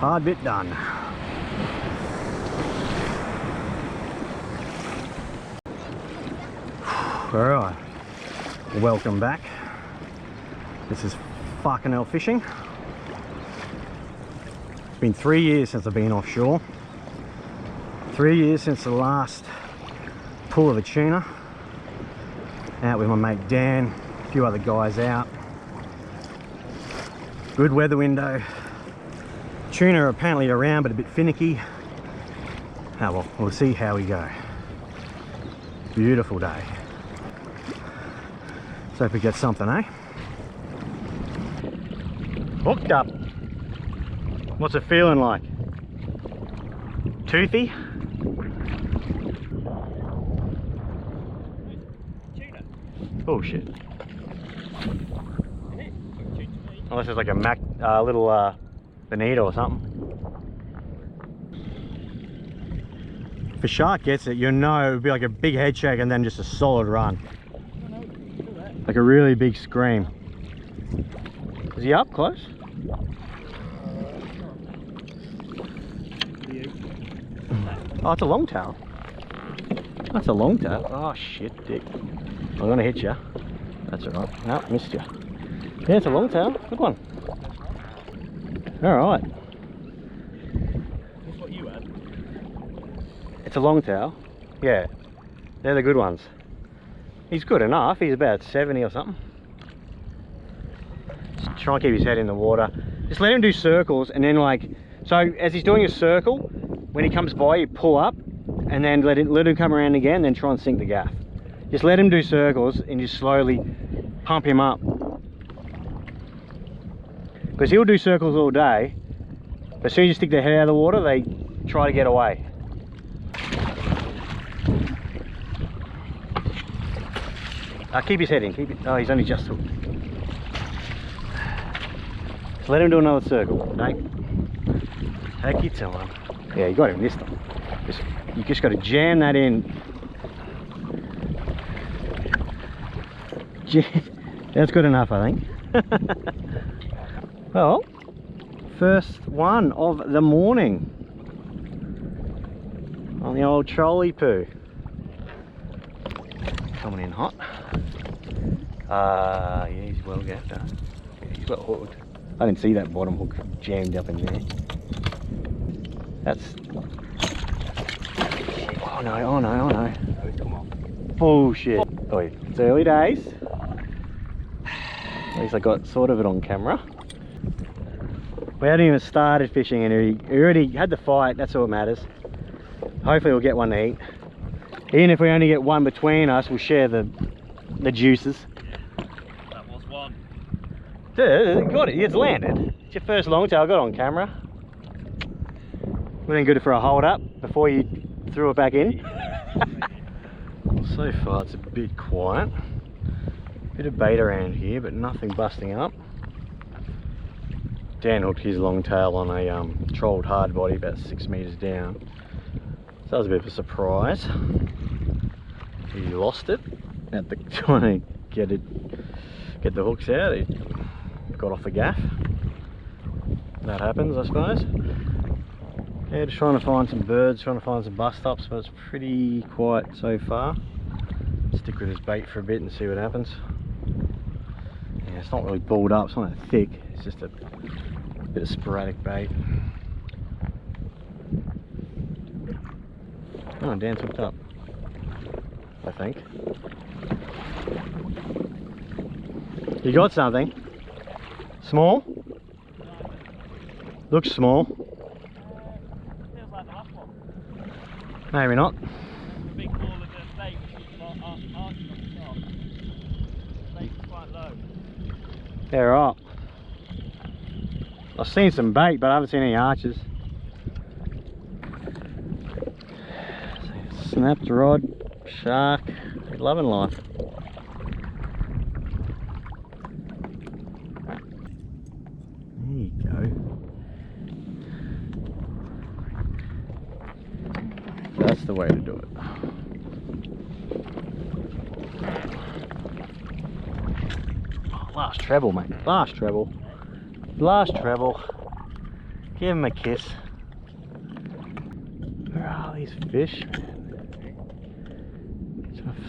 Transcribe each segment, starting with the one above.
Hard bit done. Alright, welcome back. This is fucking hell fishing. It's been 3 years since I've been offshore. 3 years since the last pull of a tuna. Out with my mate Dan, a few other guys out. Good weather window. Tuna are apparently around but a bit finicky. Oh well, we'll see how we go. Beautiful day. So if we get something, eh? Hooked up. What's it feeling like? Toothy? Tuna. Bullshit. Unless it's like a little bonito or something. If a shark gets it, you know it would be like a big head shake and then just a solid run. Like a really big scream. Is he up close? Oh, it's a longtail. That's a longtail. Oh shit, dick. I'm gonna hit you. That's alright. No, missed you. Yeah, it's a longtail. Good one. Alright. That's what you had. It's a longtail. Yeah. They're the good ones. He's good enough. He's about 70 or something. Just try and keep his head in the water. Just let him do circles and then like, so as he's doing a circle, when he comes by you pull up and then let him come around again, then try and sink the gaff. Just let him do circles and just slowly pump him up. Because he'll do circles all day, but as soon as you stick their head out of the water, they try to get away. Keep his head in, keep it. Oh, he's only just hooked. So let him do another circle. Take your time. Yeah, you got him this time. You just got to jam that in. That's good enough, I think. Well, first one of the morning on the old trolley poo. Coming in hot. Yeah, he's well gaffed up. Yeah, he's well hooked. I didn't see that bottom hook jammed up in there. That's... Oh no, oh no, oh no. Come on. Bullshit. Oh, it's early days. At least I got sort of it on camera. We hadn't even started fishing and he already had the fight, that's all that matters. Hopefully we'll get one to eat. Even if we only get one between us, we'll share the juices. That was one. Dude, got it, it's landed. It's your first longtail, I got it on camera. Would have been good for a hold up before you threw it back in. So far it's a bit quiet. Bit of bait around here, but nothing busting up. Dan hooked his longtail on a trolled hard body about 6 meters down. So that was a bit of a surprise. He lost it at the trying to get the hooks out. It got off the gaff. That happens, I suppose. Yeah, just trying to find some birds, trying to find some bust ups, but it's pretty quiet so far. Stick with this bait for a bit and see what happens. Yeah, it's not really balled up, it's not that thick, it's just a bit of sporadic bait. Oh, Dan's hooked up, I think. You got something? Small? Looks small. Feels like the last one. Maybe not. The big ball of the bait, which is arching on the top. The bait is quite low. Yeah, right. I've seen some bait, but I haven't seen any arches. Snapped rod, shark, loving life. There you go. That's the way to do it. Oh, last treble, mate. Last treble. Last treble. Give him a kiss. Where are these fish, man?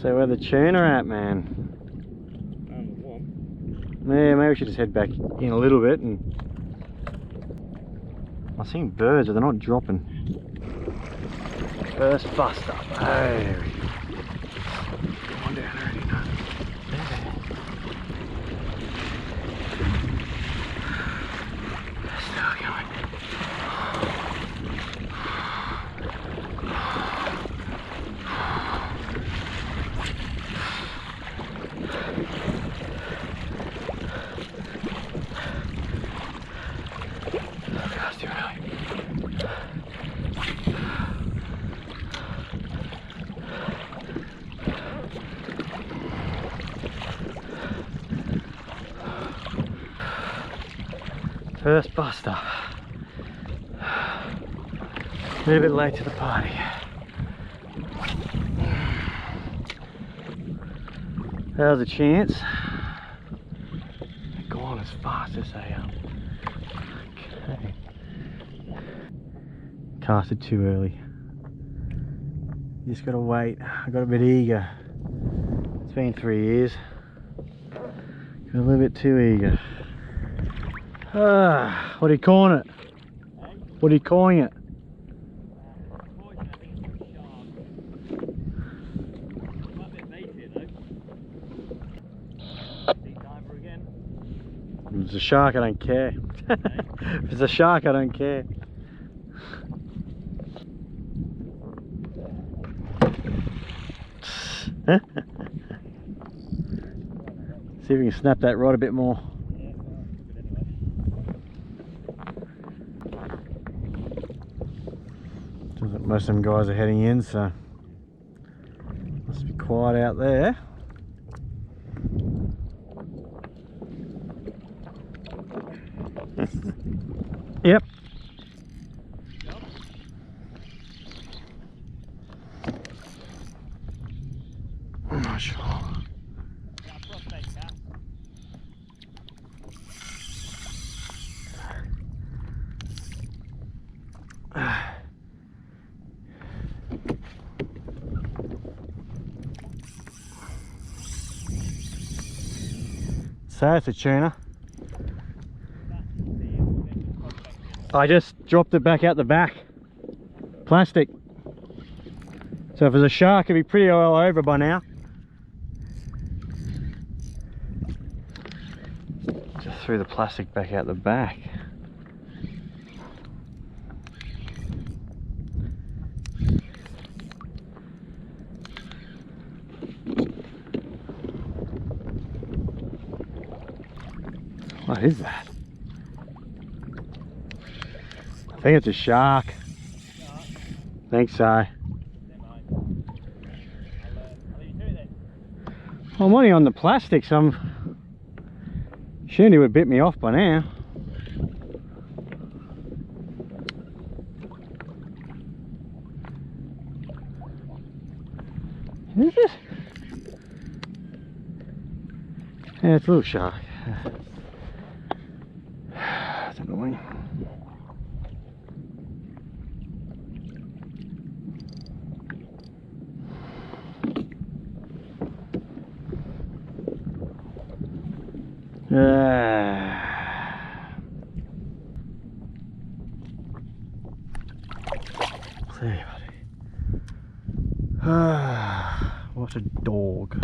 So where the tuna at, man? Yeah, maybe we should just head back in a little bit. And I've seen birds, but they're not dropping. First bust up. Oh, there we go. Come on down already. No. There. Still going. First bust up. A little bit late to the party. How's the chance? They're gone as fast as they are. Okay. Casted too early. Just gotta wait. I got a bit eager. It's been 3 years. Got a little bit too eager. What are you calling it? What are you calling it? If it's a shark, I don't care. If it's a shark, I don't care. See if we can snap that rod a bit more. Most of them guys are heading in, so must be quiet out there. Yep. I'm not sure. So it's a tuna. I just dropped it back out the back. Plastic. So if it was a shark, it'd be pretty all over by now. Just threw the plastic back out the back. What is that? I think it's a shark. I think so. Well, I'm only on the plastic, so I'm assuming it would bit me off by now. Is it? Yeah, it's a little shark. That's annoying. There, buddy. What a dog.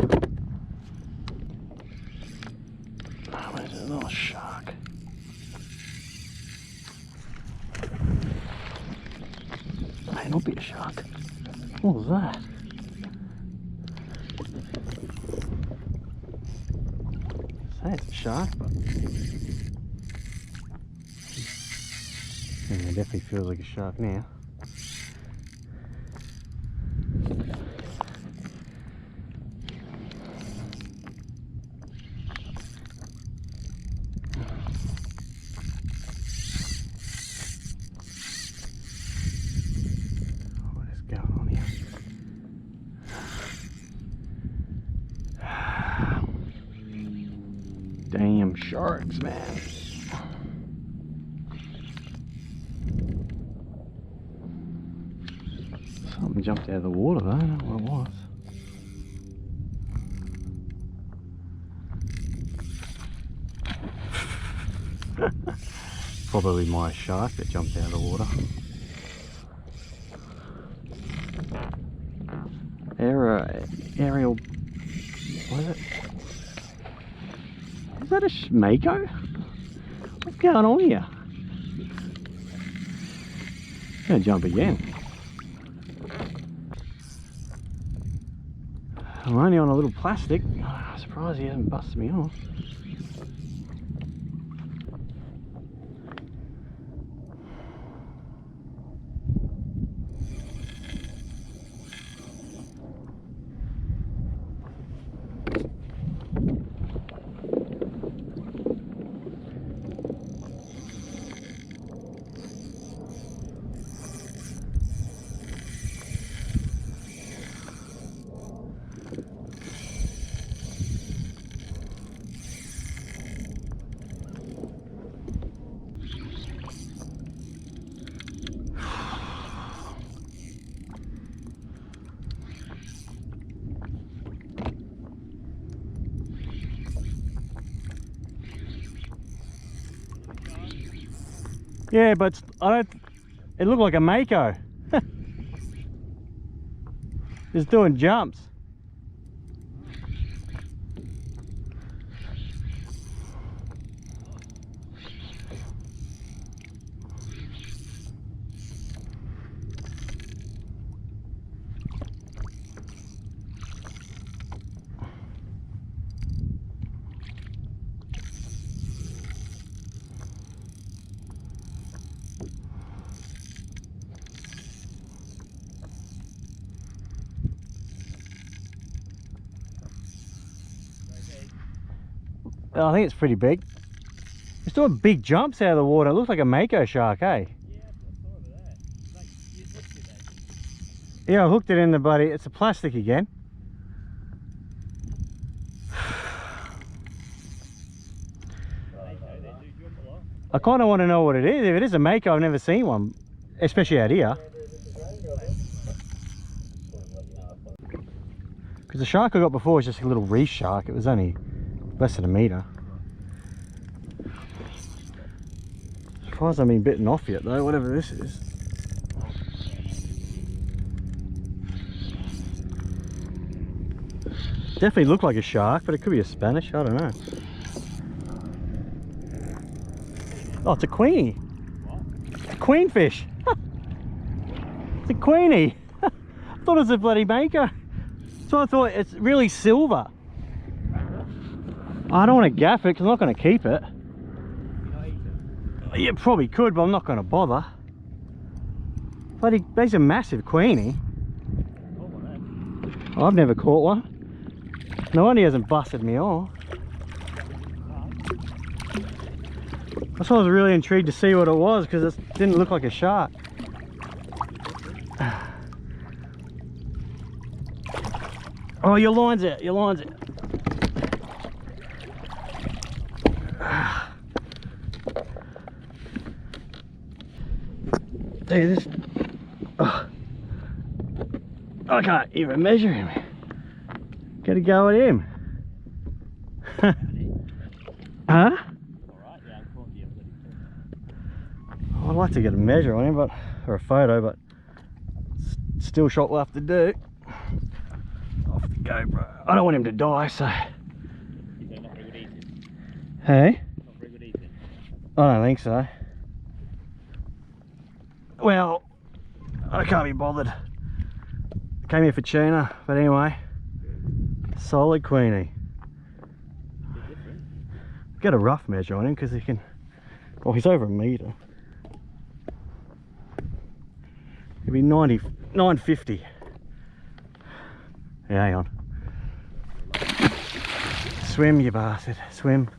Oh, where's a little shark? May not be a shark. What was that? Say it's a shark, but yeah, it definitely feels like a shark now. What is going on here? Damn sharks, man. Something jumped out of the water though, I don't know what it was. Probably my shark that jumped out of the water. Aerial, what is it? Is that a mako? What's going on here? I'm gonna jump again. I'm only on a little plastic. I'm surprised he hasn't busted me off. Yeah, but I don't. It looked like a mako. Just doing jumps. I think it's pretty big. It's doing big jumps out of the water. It looks like a mako shark, eh? Yeah, I saw it there. Like, you hooked it there. Yeah, I hooked it in the buddy. It's a plastic again. I kind of want to know what it is. If it is a mako, I've never seen one, especially out here. Because the shark I got before was just a little reef shark. It was only less than a metre. Surprised I've been bitten off yet though, whatever this is. Definitely looked like a shark, but it could be a Spanish, I don't know. Oh, it's a queenie. What? It's a queenfish. It's a queenie. I thought it was a bloody mako. So I thought it's really silver. I don't want to gaff it because I'm not going to keep it. Yeah, probably could, but I'm not going to bother. But he's a massive queenie. I've never caught one. No wonder he hasn't busted me off. That's why I was really intrigued to see what it was, because it didn't look like a shark. Oh, your line's out, your line's out. Dude, this... Oh, I can't even measure him. Gotta go at him. Huh? I'd like to get a measure on him, but or a photo, but still shot we'll have to do. Off the GoPro. I don't want him to die, so. Hey? I don't think so. Well, I can't be bothered. Came here for tuna, but anyway, solid queenie. Get a rough measure on him because he can. Well, he's over a metre. He'll be 950. Yeah, hang on. Swim, you bastard. Swim.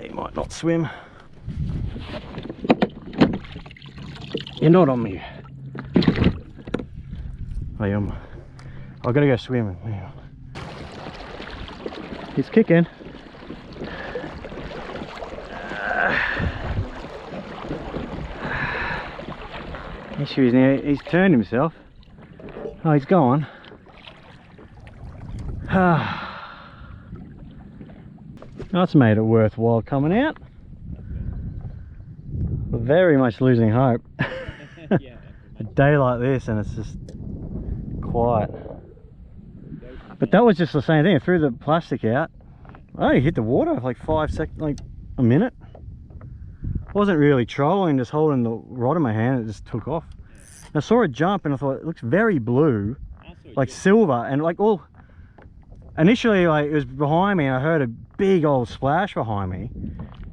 He might not swim. You're not on me. I am. I've got to go swimming. Hang on. He's kicking. Issue is now he's turned himself. Oh, he's gone. That's made it worthwhile coming out. Very much losing hope. Yeah. A day like this and it's just quiet. But that was just the same thing. I threw the plastic out. I only hit the water for like 5 seconds, like a minute. Wasn't really trolling, just holding the rod in my hand. It just took off. I saw it jump and I thought it looks very blue, like silver, and like all. Initially, like it was behind me, and I heard a big old splash behind me.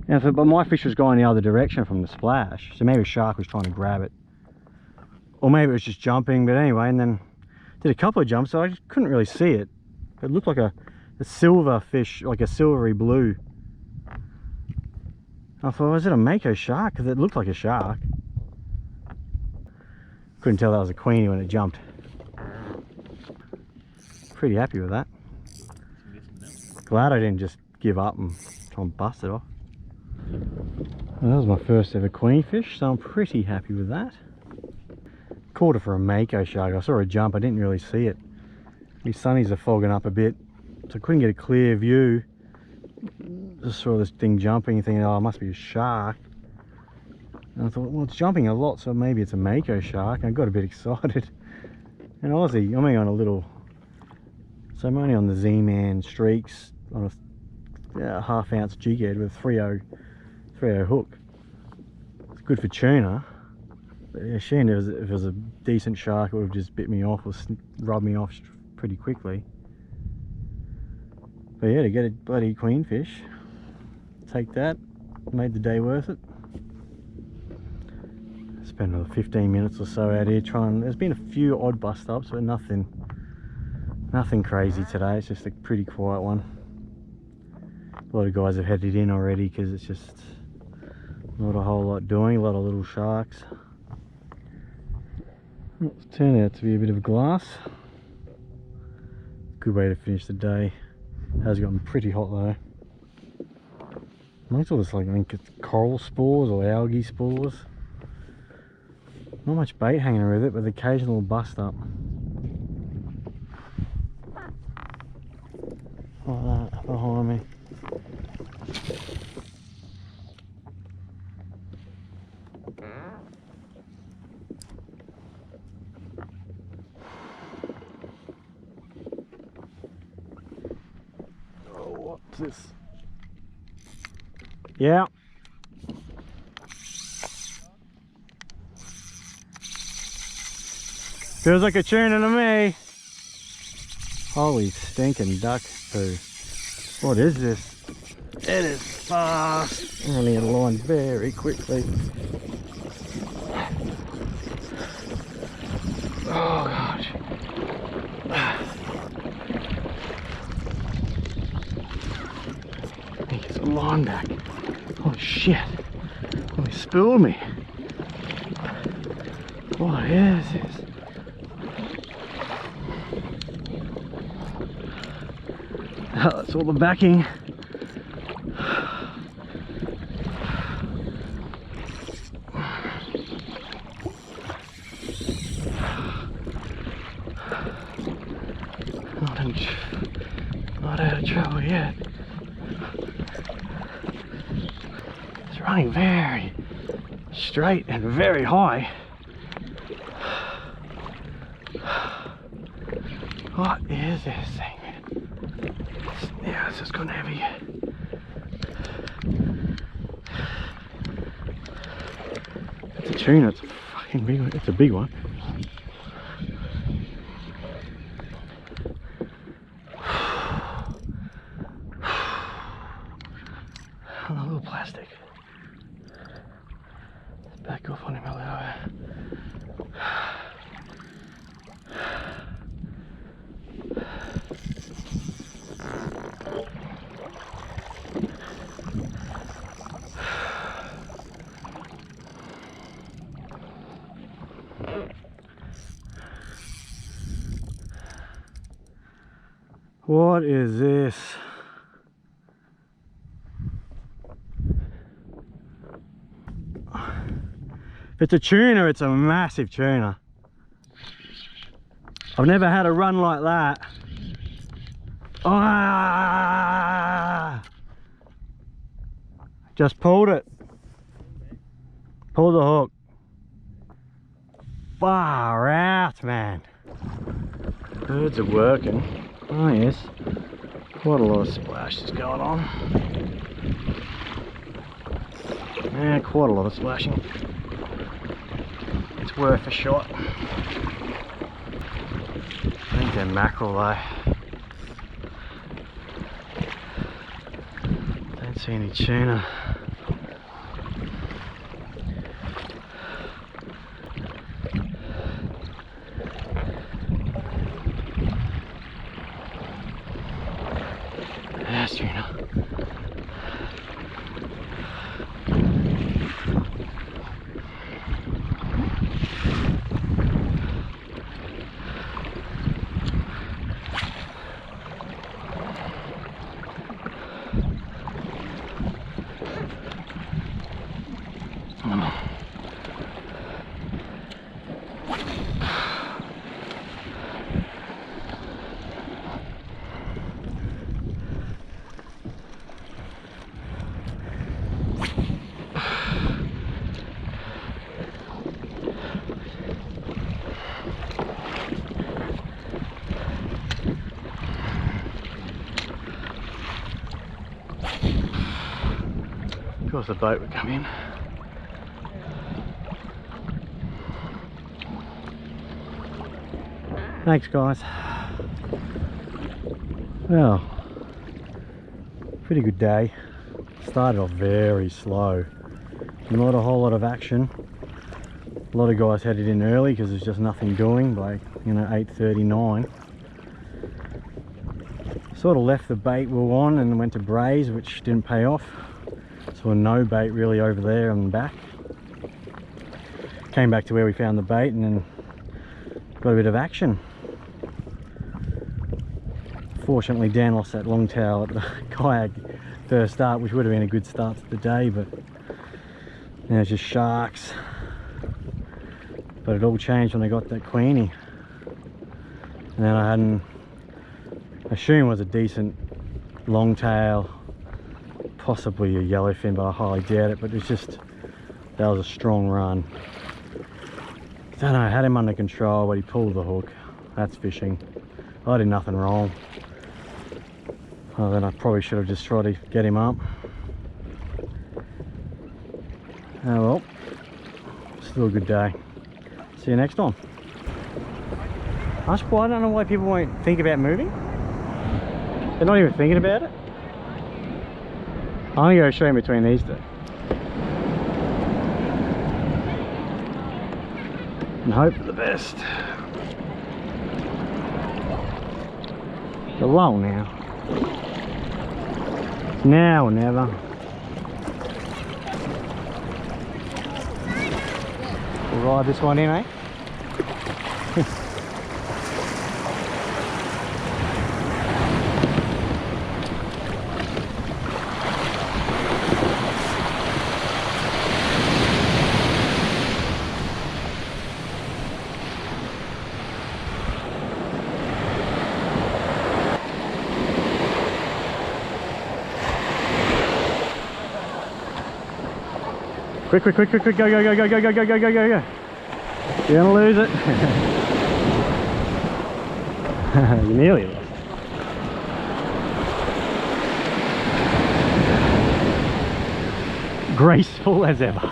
And I thought, but my fish was going the other direction from the splash, so maybe a shark was trying to grab it, or maybe it was just jumping. But anyway, and then did a couple of jumps, so I just couldn't really see it. It looked like a silver fish, like a silvery blue. I thought, was it a mako shark? Because it looked like a shark. Couldn't tell that was a queenie when it jumped. Pretty happy with that. Glad I didn't just give up and try and bust it off. Well, that was my first ever queen fish, so I'm pretty happy with that. Caught it for a mako shark. I saw it jump, I didn't really see it. My sunnies are fogging up a bit, so I couldn't get a clear view. Just saw this thing jumping, thinking, oh, it must be a shark. And I thought, well, it's jumping a lot, so maybe it's a mako shark. And I got a bit excited. And Aussie, I'm only on a little, so I'm only on the Z-Man streaks on a half-ounce jig head with a 3.0 hook. It's good for tuna. But yeah, if it was a decent shark, it would have just bit me off or rubbed me off pretty quickly. But yeah, to get a bloody queenfish, take that, made the day worth it. Spent another 15 minutes or so out here trying. There's been a few odd bust ups, but nothing crazy today. It's just a pretty quiet one. A lot of guys have headed in already because it's just not a whole lot doing. A lot of little sharks. It's turned out to be a bit of a glass. Good way to finish the day. It has gotten pretty hot though. Amongst all this, like, I think it's coral spores or algae spores. Not much bait hanging with it, but the occasional bust up. Like that behind me. Oh, what's this? Yeah. Feels like a tuna to me. Holy stinking duck poo. What is this? It is fast. Running a line very quickly. Oh gosh. I think it's a line back. Oh shit. Oh, he spooled me. What is this? Oh, that's all the backing. Not out of trouble yet. It's running very straight and very high. What is this thing? Yeah, it's just gone heavy. It's a tuna, it's a fucking big one. It's a big one. A little plastic. Let's back off on him a little bit. What is this? If it's a tuna, it's a massive tuna. I've never had a run like that. Ah! Just pulled it. Pull the hook. Far out, man. Birds are working. Oh yes. Quite a lot of splashes going on. Yeah, quite a lot of splashing. It's worth a shot. I think they're mackerel though. Don't see any tuna. There's tuna. Of course the boat would come in. Thanks guys. Well, pretty good day. Started off very slow. Not a whole lot of action. A lot of guys headed in early because there's just nothing doing by 8:39. Sort of left the bait we were on and went to braise, which didn't pay off. Saw no bait really over there and back. Came back to where we found the bait and then got a bit of action. Fortunately Dan lost that long tail at the kayak first start, which would have been a good start to the day, but now it's just sharks. But it all changed when I got that queenie. And then I hadn't assumed it was a decent long tail, possibly a yellowfin, but I highly doubt it. But it's just, that was a strong run. I don't know, I had him under control, but he pulled the hook. That's fishing. I did nothing wrong. Well, then I probably should have just tried to get him up. Oh well, still a good day. See you next time. I don't know why people won't think about moving. They're not even thinking about it. I'm gonna go show him between these two. And hope for the best. It's long now. It's now or never. We'll ride this one in, eh? Quick, quick, quick, quick, quick, go, go, go, go, go, go, go, go, go, go, go. You're gonna lose it. You nearly lost. Graceful as ever.